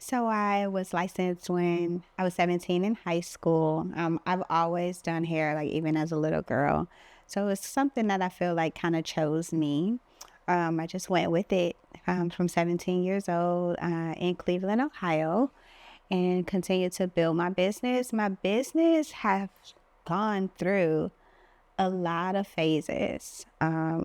So I was licensed when I was 17 in high school. I've always done hair, like even as a little girl. So it's something that I feel like kind of chose me. I just went with it from 17 years old in Cleveland, Ohio, and continued to build my business. My business has gone through a lot of phases,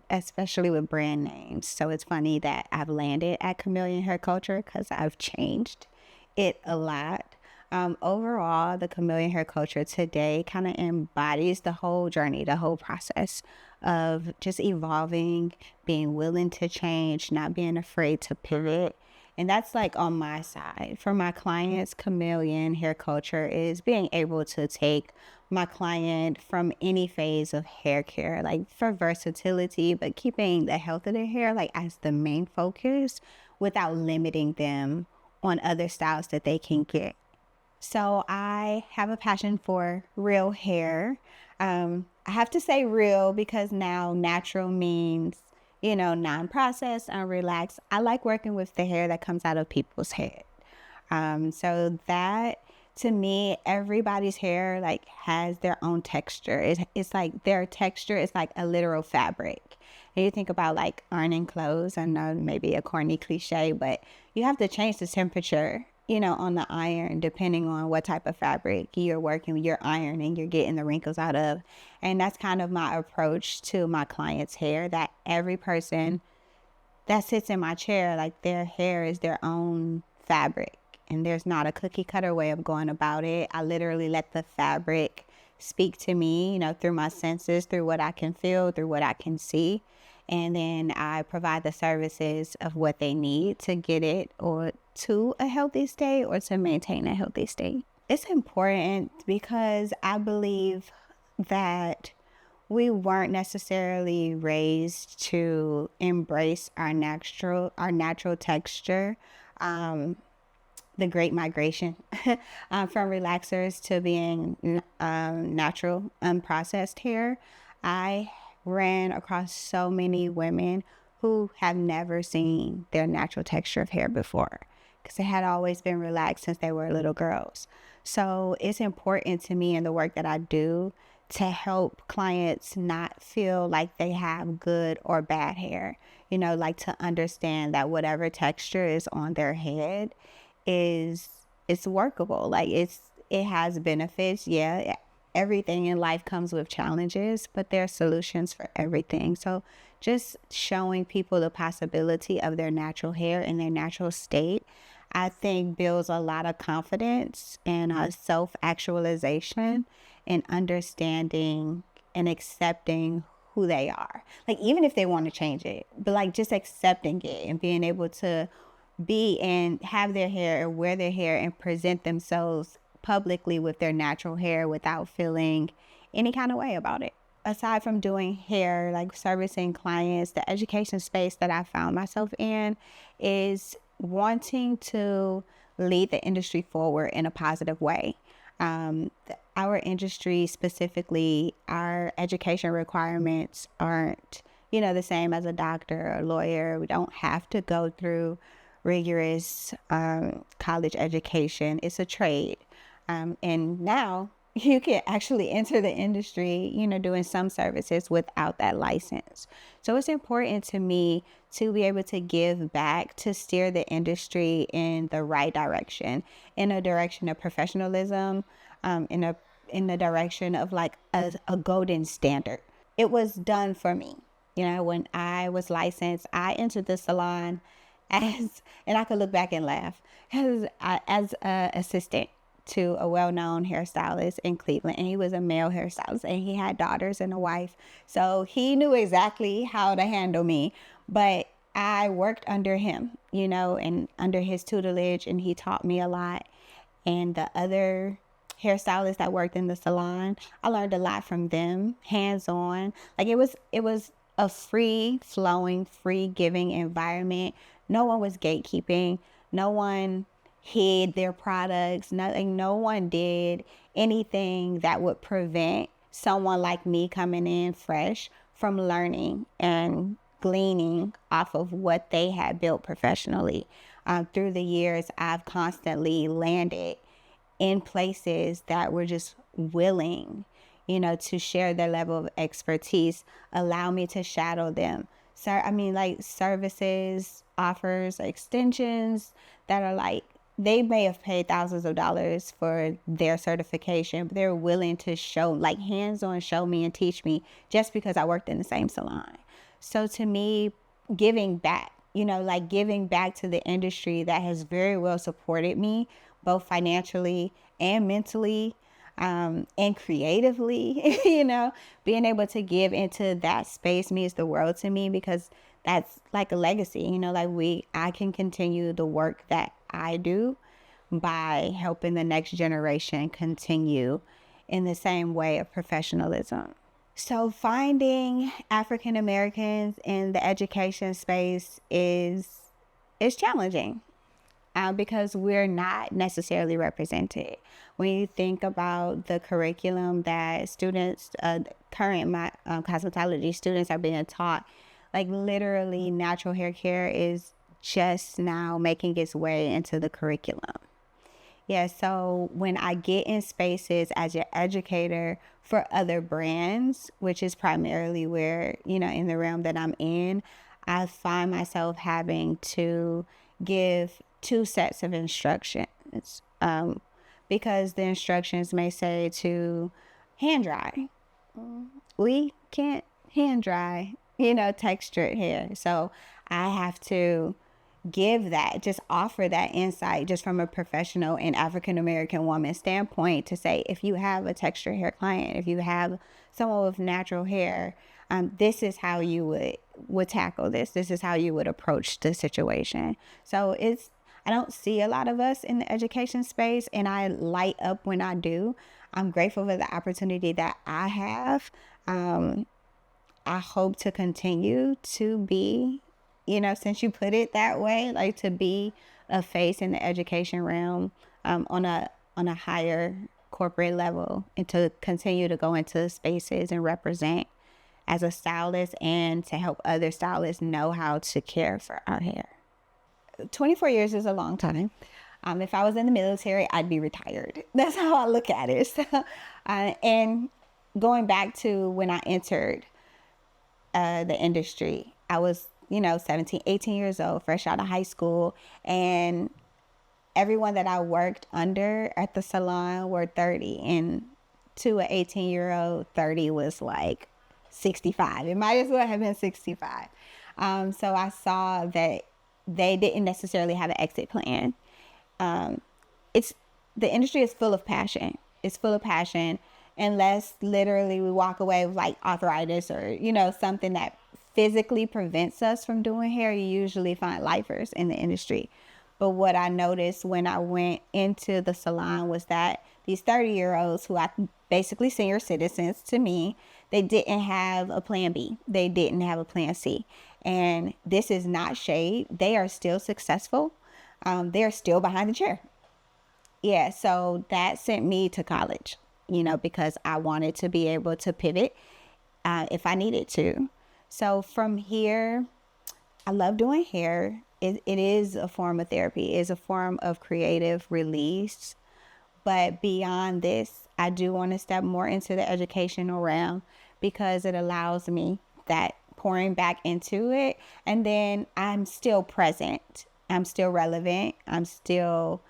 especially with brand names. So it's funny that I've landed at Chameleon Hair Culture because I've changed it a lot. Overall, the Chameleon Hair Culture today kind of embodies the whole journey, the whole process of just evolving, being willing to change, not being afraid to pivot. And that's like on my side. For my clients, Chameleon Hair Culture is being able to take my client from any phase of hair care, like for versatility, but keeping the health of their hair like as the main focus without limiting them on other styles that they can get. So I have a passion for real hair. I have to say real because now natural means, non-processed, unrelaxed. I like working with the hair that comes out of people's head. So that to me, everybody's hair like has their own texture. It's like their texture is like a literal fabric. And you think about like ironing clothes. I know maybe a corny cliche, but you have to change the temperature, on the iron depending on what type of fabric you're working with, you're ironing, you're getting the wrinkles out of. And that's kind of my approach to my clients' hair, that every person that sits in my chair, like their hair is their own fabric. And there's not a cookie cutter way of going about it. I literally let the fabric speak to me, through my senses, through what I can feel, through what I can see. And then I provide the services of what they need to get it or to a healthy state or to maintain a healthy state. It's important because I believe that we weren't necessarily raised to embrace our natural texture. The great migration from relaxers to being natural unprocessed hair. I ran across so many women who have never seen their natural texture of hair before because it had always been relaxed since they were little girls. So it's important to me in the work that I do to help clients not feel like they have good or bad hair, like to understand that whatever texture is on their head is it's workable. Like it has benefits. Yeah, everything in life comes with challenges, but there are solutions for everything. So just showing people the possibility of their natural hair in their natural state, I think builds a lot of confidence and self-actualization and understanding and accepting who they are. Like even if they want to change it, but like just accepting it and being able to be and have their hair or wear their hair and present themselves publicly with their natural hair without feeling any kind of way about it. Aside from doing hair, like servicing clients, the education space that I found myself in is wanting to lead the industry forward in a positive way. Our industry specifically, our education requirements aren't, the same as a doctor or a lawyer. We don't have to go through rigorous college education. It's a trade. And now you can actually enter the industry, doing some services without that license. So it's important to me to be able to give back, to steer the industry in the right direction, in a direction of professionalism, in the direction of like a golden standard. It was done for me. When I was licensed, I entered the salon and I could look back and laugh, as a assistant to a well-known hairstylist in Cleveland, and he was a male hairstylist and he had daughters and a wife. So he knew exactly how to handle me, but I worked under him, and under his tutelage, and he taught me a lot. And the other hairstylists that worked in the salon, I learned a lot from them, hands-on. Like it was a free flowing, free giving environment. No one was gatekeeping. No one hid their products. Nothing. No one did anything that would prevent someone like me coming in fresh from learning and gleaning off of what they had built professionally. through the years, I've constantly landed in places that were just willing, to share their level of expertise, allow me to shadow them. So, like services, offers, extensions that are like, they may have paid thousands of dollars for their certification, but they're willing to show, like hands-on, show me and teach me just because I worked in the same salon. So to me, giving back, like giving back to the industry that has very well supported me, both financially and mentally, and creatively, being able to give into that space means the world to me, because that's like a legacy, like I can continue the work that I do by helping the next generation continue in the same way of professionalism. So finding African Americans in the education space is challenging, because we're not necessarily represented. When you think about the curriculum that students, current cosmetology students are being taught, like literally natural hair care is just now making its way into the curriculum. Yeah, so when I get in spaces as your educator for other brands, which is primarily where, in the realm that I'm in, I find myself having to give two sets of instructions, because the instructions may say to hand dry. We can't hand dry, textured hair. So I have to give that, just offer that insight just from a professional and African American woman standpoint, to say, if you have a textured hair client, if you have someone with natural hair, this is how you would tackle this. This is how you would approach the situation. So I don't see a lot of us in the education space, and I light up when I do. I'm grateful for the opportunity that I have. I hope to continue to be, since you put it that way, like to be a face in the education realm, on a higher corporate level, and to continue to go into spaces and represent as a stylist, and to help other stylists know how to care for our hair. 24 years is a long time. If I was in the military, I'd be retired. That's how I look at it. So, and going back to when I entered the industry, I was, 17, 18 years old, fresh out of high school. And everyone that I worked under at the salon were 30. And to an 18-year-old, 30 was like 65. It might as well have been 65. So I saw that they didn't necessarily have an exit plan. It's the industry is full of passion. It's full of passion, unless literally we walk away with like arthritis or, something that physically prevents us from doing hair. You usually find lifers in the industry. But what I noticed when I went into the salon was that these 30-year-olds, who are basically senior citizens to me, they didn't have a plan B. They didn't have a plan C. And this is not shade. They are still successful. They're still behind the chair. Yeah, so that sent me to college, because I wanted to be able to pivot if I needed to. So from here, I love doing hair. It is a form of therapy. It is a form of creative release. But beyond this, I do want to step more into the educational realm, because it allows me that pouring back into it. And then I'm still present. I'm still relevant. I'm still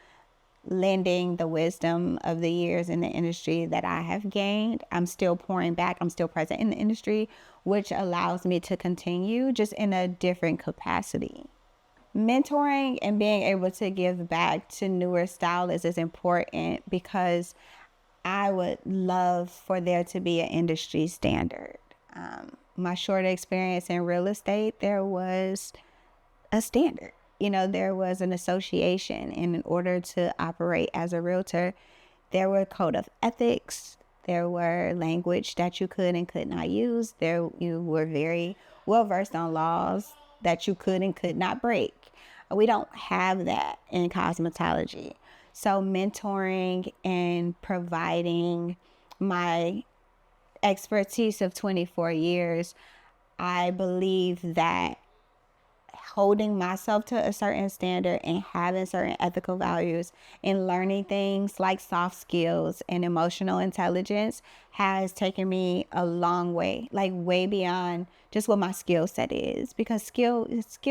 lending the wisdom of the years in the industry that I have gained. I'm still pouring back. I'm still present in the industry, which allows me to continue just in a different capacity. Mentoring and being able to give back to newer stylists is important, because I would love for there to be an industry standard. My short experience in real estate, there was a standard. There was an association, and in order to operate as a realtor, there were code of ethics. There were language that you could and could not use. You were very well versed on laws that you could and could not break. We don't have that in cosmetology. So mentoring and providing my expertise of 24 years, I believe that holding myself to a certain standard and having certain ethical values and learning things like soft skills and emotional intelligence has taken me a long way, like way beyond just what my skill set is. Because skill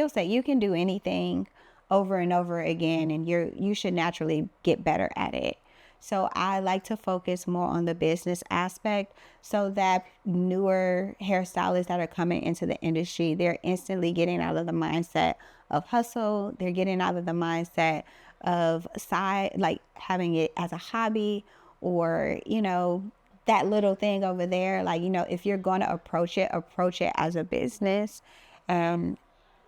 set, you can do anything over and over again, and you should naturally get better at it. So I like to focus more on the business aspect so that newer hairstylists that are coming into the industry, they're instantly getting out of the mindset of hustle. They're getting out of the mindset of like having it as a hobby, or, that little thing over there. Like, if you're going to approach it as a business.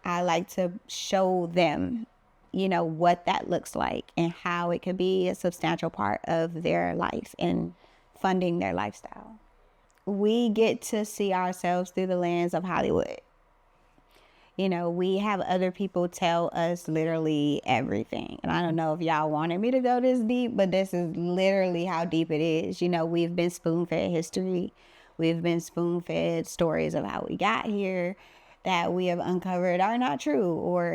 I like to show them, what that looks like and how it could be a substantial part of their life and funding their lifestyle. We get to see ourselves through the lens of Hollywood. We have other people tell us literally everything. And I don't know if y'all wanted me to go this deep, but this is literally how deep it is. We've been spoon-fed history. We've been spoon-fed stories of how we got here that we have uncovered are not true, or,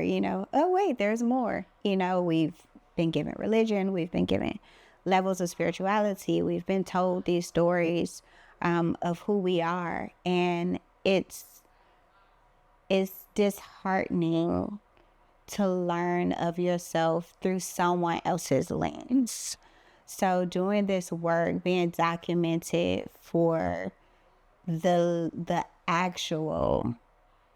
oh wait, there's more. We've been given religion. We've been given levels of spirituality. We've been told these stories of who we are. And it's disheartening to learn of yourself through someone else's lens. So doing this work, being documented for the actual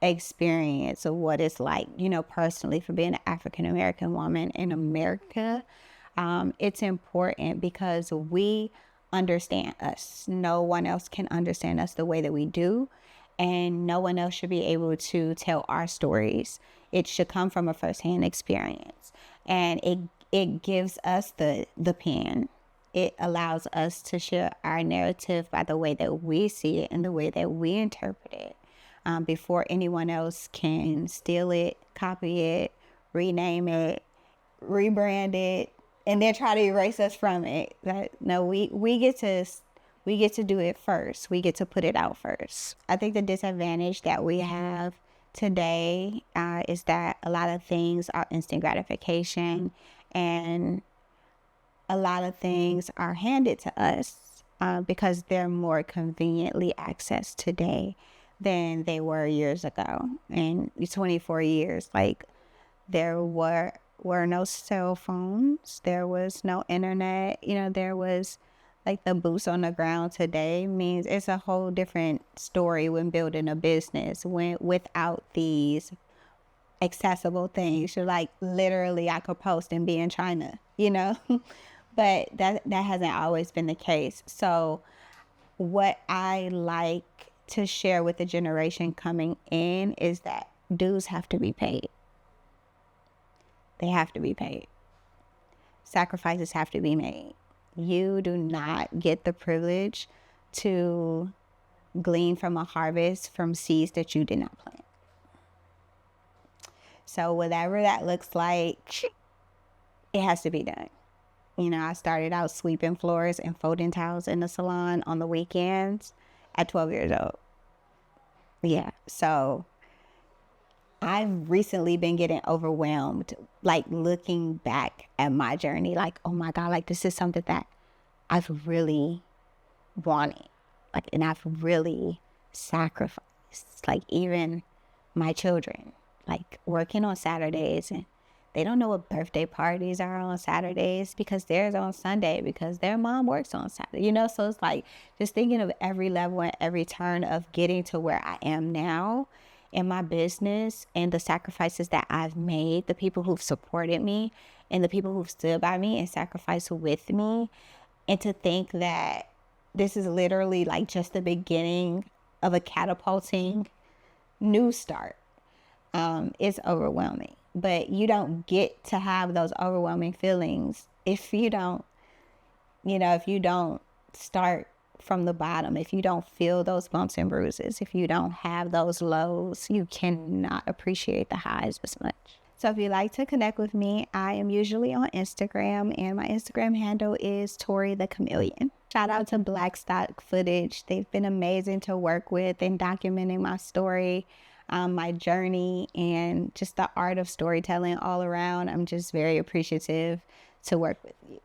experience of what it's like, personally, for being an African American woman in America, it's important because we understand us. No one else can understand us the way that we do. And no one else should be able to tell our stories. It should come from a firsthand experience. And it gives us the pen. It allows us to share our narrative by the way that we see it and the way that we interpret it, before anyone else can steal it, copy it, rename it, rebrand it, and then try to erase us from it. No, we get to do it first. We get to put it out first. I think the disadvantage that we have today is that a lot of things are instant gratification, and a lot of things are handed to us because they're more conveniently accessed today than they were years ago. And 24 years, like, there were no cell phones. There was no internet. There was, like, the boots on the ground today means it's a whole different story when building a business, without these accessible things. You're like, literally, I could post and be in China, but that hasn't always been the case. So what I like to share with the generation coming in is that dues have to be paid. They have to be paid. Sacrifices have to be made. You do not get the privilege to glean from a harvest from seeds that you did not plant. So whatever that looks like, it has to be done. I started out sweeping floors and folding towels in the salon on the weekends at 12 years old. Yeah. So I've recently been getting overwhelmed, like, looking back at my journey, like, oh my God, like, this is something that I've really wanted, like, and I've really sacrificed, like, even my children, like, working on Saturdays, and they don't know what birthday parties are on Saturdays because theirs on Sunday because their mom works on Saturday, so it's like just thinking of every level and every turn of getting to where I am now in my business, and the sacrifices that I've made, the people who've supported me and the people who've stood by me and sacrificed with me. And to think that this is literally like just the beginning of a catapulting new start. It's overwhelming, but you don't get to have those overwhelming feelings if you don't start from the bottom. If you don't feel those bumps and bruises, if you don't have those lows, you cannot appreciate the highs as much. So if you'd like to connect with me, I am usually on Instagram, and my Instagram handle is Tori the Chameleon. Shout out to Black Stock Footage. They've been amazing to work with in documenting my story. my journey and just the art of storytelling all around. I'm just very appreciative to work with you.